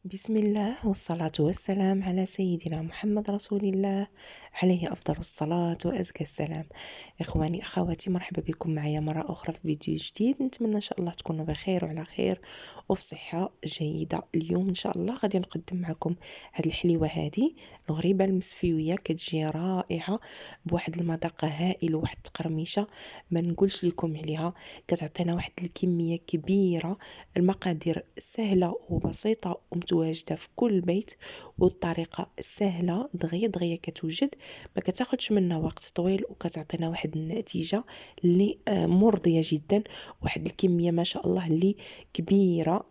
بسم الله والصلاة والسلام على سيدنا محمد رسول الله، عليه أفضل الصلاة وأزكى السلام. إخواني أخواتي، مرحبا بكم معايا مرة أخرى في فيديو جديد. نتمنى إن شاء الله تكونوا بخير وعلى خير وفي صحة جيدة. اليوم إن شاء الله غادي نقدم معكم هاد الحليوة هادي الغريبة المسفيوية، كتجي رائعة بواحد المذاق هائل وواحد التقرميشة ما نقولش لكم عليها. كتعطينا واحد الكمية كبيرة، المقادير سهلة وبسيطة ومتواجدة في كل بيت، والطريقة سهلة دغيا دغيا كتوجد، ما كتاخدش منا وقت طويل وكتعطينا واحد النتيجة اللي مرضية جدا، واحد الكمية ما شاء الله اللي كبيرة.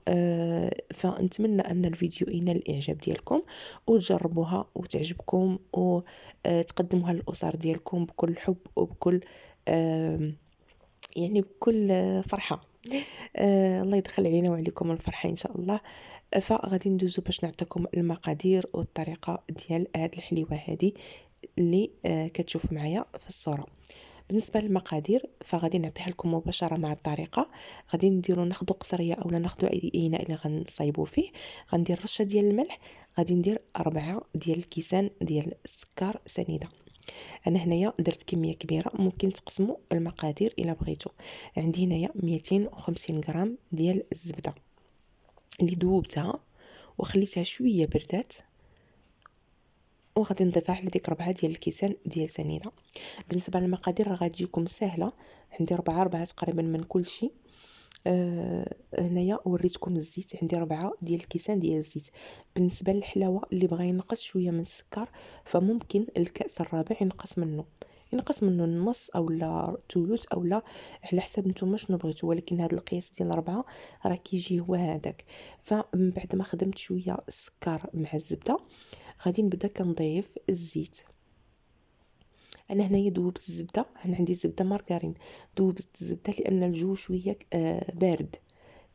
فنتمنى ان الفيديو ينال الاعجاب ديالكم وتجربوها وتعجبكم وتقدموها للأسر ديالكم بكل حب وبكل يعني بكل فرحة. الله يدخل علينا وعليكم الفرحة إن شاء الله. فغادي ندوزو باش نعطيكم المقادير والطريقة ديال هاد الحليوة هادي اللي كتشوف معايا في الصورة. بالنسبة للمقادير فغادي نعطيها لكم مباشرة مع الطريقة. غادي ناخدو قصرية اولا ناخدو اي اناء اللي غنصايبو فيه. غندير رشة ديال الملح، غادي ندير 4 ديال الكيسان ديال السكر سنيدة. انا هنايا درت كميه كبيره، ممكن تقسموا المقادير الا بغيتوا. عندي هنايا 250 غرام ديال الزبده اللي ذوبتها وخليتها شويه بردات، وغادي نضيفها على ديك 4 ديال الكيسان ديال سنيده. بالنسبه للمقادير راه غتجيكم سهله، عندي 4 تقريبا من كل شيء. هنايا وريتكم الزيت، عندي 4 ديال الكيسان ديال الزيت. بالنسبه للحلاوه اللي بغى ينقص شويه من السكر فممكن الكاس الرابع ينقص منه النص او لا ثلث او لا، على حسب نتوما شنو بغيتوا، ولكن هذا القياس ديال 4 راه كيجي هو هذاك. فمن بعد ما خدمت شويه السكر مع الزبده غادي نبدا كنضيف الزيت. انا هنايا ذوبت الزبده، انا عندي زبده مارغرين، ذوبت الزبده لان الجو شويه بارد،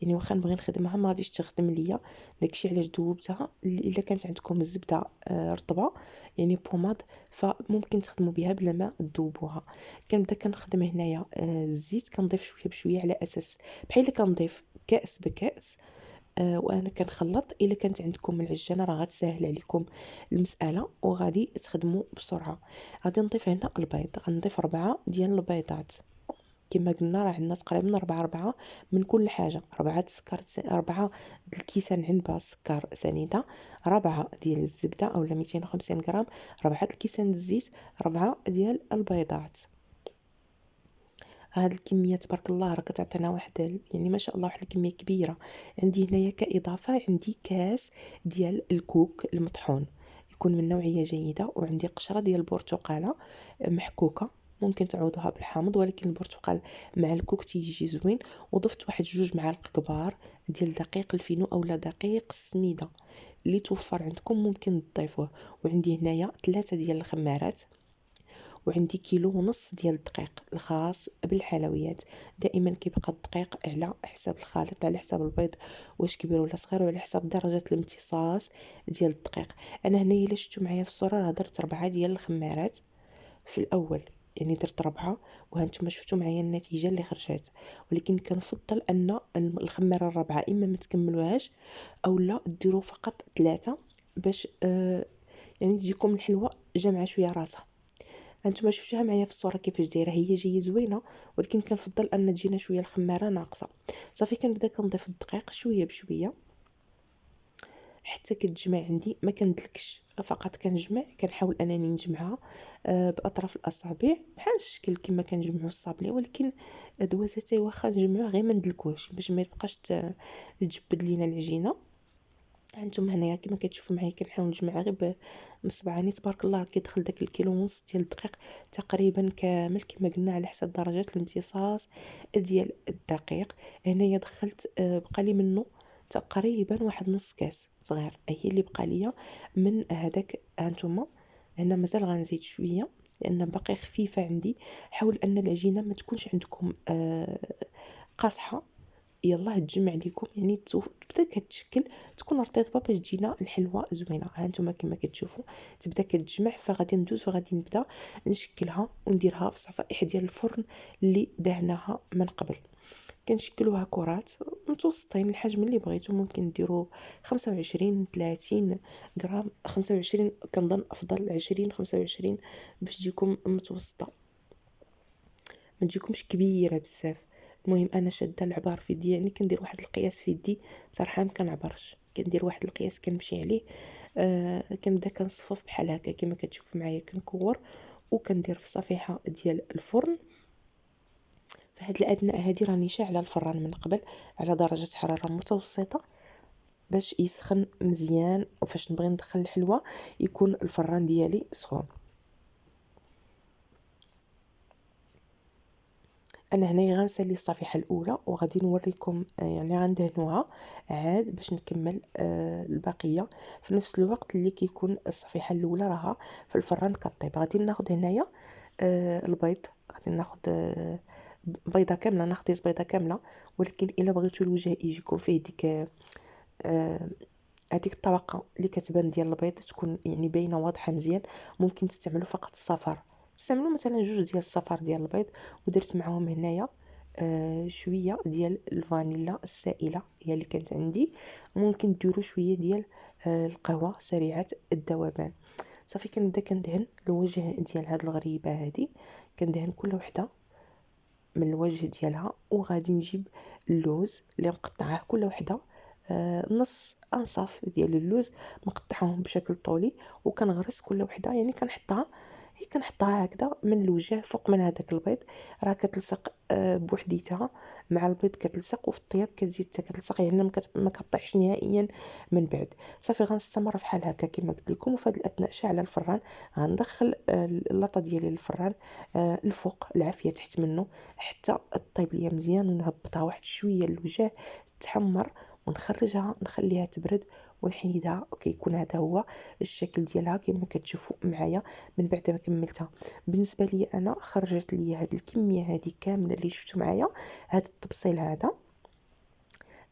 يعني واخا نبغي نخدمها ما غاديش تخدم ليا، داكشي علاش ذوبتها. الا كانت عندكم الزبده رطبه يعني بوماد فممكن تخدموا بها بلا ما تذوبوها. كنبدا كنخدم هنايا الزيت، كنضيف شويه بشويه على اساس بحال كنضيف كاس بكاس. وانا كنخلط. الا كانت عندكم العجانه راه غتسهل عليكم المساله وغادي تخدموا بسرعه. غادي نضيف هنا البيض، غنضيف 4 ديال البيضات. كما قلنا راه عندنا تقريبا 4 من كل حاجه، 4 سكر 4 الكيسان عنبه سكر سنيده، 4 ديال الزبده اولا 250 غرام، 4 الكيسان الزيت، 4 ديال البيضات. هاد الكميه تبارك الله راه كتعطينا واحد يعني ما شاء الله واحد الكميه كبيره. عندي هنايا كاضافه عندي كاس ديال الكوك المطحون، يكون من نوعيه جيده، وعندي قشره ديال البرتقاله محكوكه، ممكن تعوضوها بالحامض ولكن البرتقال مع الكوك تيجي زوين. وضفت واحد 2 معالق كبار ديال دقيق الفينو اولا دقيق السميده اللي توفر عندكم ممكن تضيفوه. وعندي هنايا 3 ديال الخمارات، وعندي كيلو ونص ديال الدقيق الخاص بالحلويات. دائما كيبقى الدقيق على حساب الخليط، على حساب البيض واش كبير ولا صغير، وعلى حساب درجه الامتصاص ديال الدقيق. انا هنايا الا شفتوا معايا في الصوره راه درت 4 ديال الخمارات في الاول، يعني درت 4 وهانتوما شفتوا معايا النتيجه اللي خرجت. ولكن كنفضل ان الخماره الرابعه اما ما تكملوهاش او لا ديروا فقط 3 باش يعني تجيكم الحلوه جامعه شويه راسها. هانتوما شفتوها معايا في الصوره كيفاش دايره، هي جايه زوينه ولكن كنفضل ان تجينا شويه الخماره ناقصه. صافي كنبدا كنضيف الدقيق شويه بشويه حتى كتجمع عندي، ما كندلكش فقط كنجمع، كنحاول انني نجمعها باطراف الاصابع بحال الشكل كما كنجمعوا الصابلي، ولكن دوازتي واخا نجمعوه غير ما ندلكوش باش ما يبقاش تجبد لينا العجينه. هانتوما هنايا كما كتشوفوا معايا كنحاول نجمع غير بصبعاني. تبارك الله كيدخل داك الكيلو ونص ديال الدقيق تقريبا كامل كما قلنا على حسب درجه الامتصاص ديال الدقيق. هنايا دخلت بقى لي منه تقريبا واحد نص كاس صغير، هي اللي بقى ليا من هذاك. هانتوما هنا مازال غنزيد شويه لان باقي خفيفه عندي. حاول ان العجينه ما تكونش عندكم قاصحه، يلا تجمع لكم يعني تبدا كتشكل تكون رطيبه باش تجينا الحلوه زوينه. ها انتم كما كتشوفوا تبدا كتجمع، فغادي ندوز وغادي نبدا نشكلها ونديرها في صفائح ديال الفرن اللي دهناها من قبل. كنشكلوها كرات متوسطين الحجم اللي بغيتو. ممكن ديروا 25 30 غرام، 25 كنظن افضل، 20 25 باش تجيكم متوسطه، ما تجيكمش كبيره بزاف. المهم انا شاده العبار في يدي، يعني كندير واحد القياس في يدي بصراحه ما كنعبرش، كندير واحد القياس كنمشي عليه. كنبدا كنصفف بحال هكا كما كتشوف معايا، كنكور وكندير في صفيحه ديال الفرن. فهاد الادناء هادي راني شاعله الفران من قبل على درجه حراره متوسطه باش يسخن مزيان، وفاش نبغي ندخل الحلوى يكون الفران ديالي سخون. انا هنايا غنسالي الصفيحه الاولى وغادي نوريكم يعني غندهنوها عاد باش نكمل البقيه في نفس الوقت اللي كيكون الصفيحه الاولى راها في الفران كطيب. غادي ناخذ هنايا البيض، غادي ناخذ بيضه كامله، انا خديت بيضه كامله، ولكن الا بغيتو الوجه يجيكم فيه ديك هذيك الطبقه اللي كتبان ديال البيض تكون يعني باينه واضحه مزيان، ممكن تستعملوا فقط الصفر، تستعملوا مثلا جوج ديال الصفار ديال البيض، ودرت معهم هنايا شويه ديال الفانيلا السائله هي اللي كانت عندي. ممكن ديروا شويه ديال القهوه سريعه الذوبان. صافي كنبدا كندهن الوجه ديال هاد الغريبه هادي، كندهن كل وحده من الوجه ديالها، وغادي نجيب اللوز اللي مقطعاه كل وحده نص انصاف ديال اللوز مقطعهم بشكل طولي، وكنغرس كل وحده يعني كنحطها هكذا من الوجه فوق من هذاك البيض، راه كتلصق بوحديتها مع البيض كتلصق، وفي الطياب كتزيد كتلصق، يعني ما كطيحش نهائيا من بعد. صافي غنستمر بحال هكا كما قلت لكم، وفي هذه الاثناء شاعله الفران، غندخل اللاطه ديالي للفران الفوق العافيه تحت منه حتى طيب ليا مزيان، ونهبطها واحد شويه الوجه تحمر، ونخرجها نخليها تبرد ونحيدها، وكيكون هذا هو الشكل ديالها كما كتشوفوا معايا من بعد ما كملتها. بالنسبه لي انا خرجت لي هذه الكميه هذه كامله اللي شفتوا معايا، هذا التبصيل هذا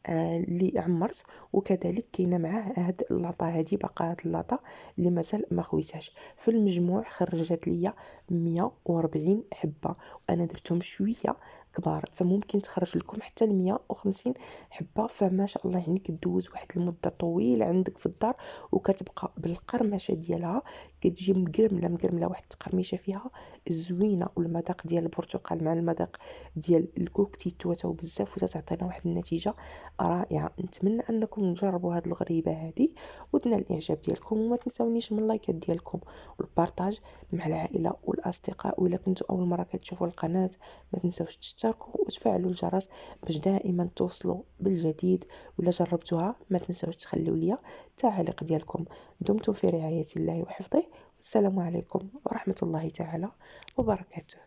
اللي عمرت، وكذلك كاينه معاه هاد اللاطه هذه، باقا هاد اللاطه اللي مازال ما خويتهاش. في المجموع خرجت ليا 140 حبه، وانا درتهم شويه كبار، فممكن تخرج لكم حتى 150 حبه. فما شاء الله يعني كدوز واحد المده طويله عندك في الدار، وكتبقى بالقرمشه ديالها كتجي مقرمله واحد التقرميشه فيها زوينه، والمذاق ديال البرتقال مع المذاق ديال الكوك تيتواتاو بزاف وتعطينا واحد النتيجه رائعه. نتمنى انكم تجربوا هذه الغريبه هذه وتنال الاعجاب ديالكم، وما تنساونيش من اللايكات ديالكم والبارطاج مع العائله والاصدقاء. والا كنتوا اول مره كتشوفوا القناه ما تنساوش تشتركوا وتفعلوا الجرس باش دائما توصلوا بالجديد. ولا جربتوها ما تنساوش تخليوا لي تعليق ديالكم. دمتم في رعايه الله وحفظه، والسلام عليكم ورحمه الله تعالى وبركاته.